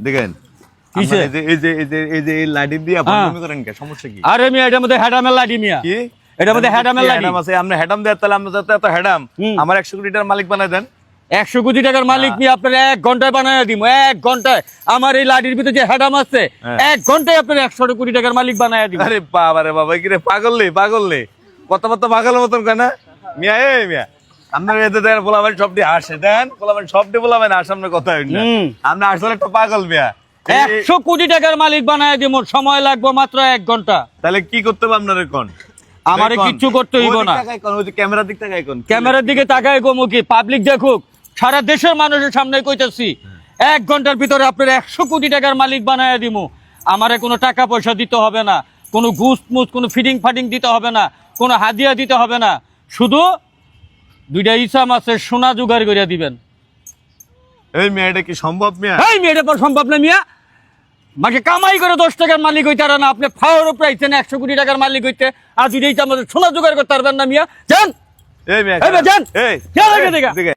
দেখেন কিসে? এই লাইট দিয়ে আপনি মনে করেন কি সমস্যা কি? আরে মিয়া এটার মধ্যে হেডামের লাঠি মিয়া। কি এটার মধ্যে হেডামের লাঠি হেডাম আছে? আপনি হেডাম দেন, তাহলে আমরা যাতে এত হেডাম আমার 100 কোটি টাকার মালিক বানায় দেন। 100 কোটি টাকার মালিক নিয়ে আপনার 1 ঘন্টায় বানায় দিব। 1 ঘন্টায় আমার এই লাঠির ভিতরে যে হেডাম আছে 1 ঘন্টায় আপনার 100 কোটি টাকার মালিক বানায় দিব। আরে বাবা রে বাবা, কি রে পাগললে কথাবার্তা পাগলের মতন কেন মিয়া? মিয়া আপনার এতে দেন বলাবেন সব দিয়ে আসে দেন, বলাবেন সব দিয়ে বলাবেন আর সামনে কথা হয় না। আপনি আসলে একটা পাগল মিয়া। 100 কোটি টাকার মালিক বানায় দিব, সময় লাগবে মাত্র 1 ঘন্টা। তাহলে কি করতে হবে আপনার? কোন আমারে কিচ্ছু করতে হইব না। ক্যামেরার দিক তাকাই কোন, ক্যামেরার দিকে তাকায় গো মুখি, পাবলিক দেখুক, সারা দেশের মানুষের সামনে কইতাছি 1 ঘন্টার ভিতরে আপনার 100 কোটি টাকার মালিক বানায় দিব। আমারে কোনো টাকা পয়সা দিতে হবে না, কোনো ঘুষ মুস, কোনো ফিডিং ফাডিং দিতে হবে না, কোনো হাদিয়া দিতে হবে না, শুধু 2টা ইসা মাছের সোনা জোগাড় করে দিবেন। এই মিয়া এটা কি সম্ভব মিয়া? এই মেয়েটা পর সম্ভব না মিয়া। মাকে কামাই করে 10 টাকার মালিক হইতে আর না, আপনি ফাওয়ার উপরে আইছেন 100 কোটি টাকার মালিক হইতে, আর 2টা ইসা মাছের সোনা জোগাড় করতে পারবেন না মিয়া। যান এই মিয়া যান এই যান এখান থেকে।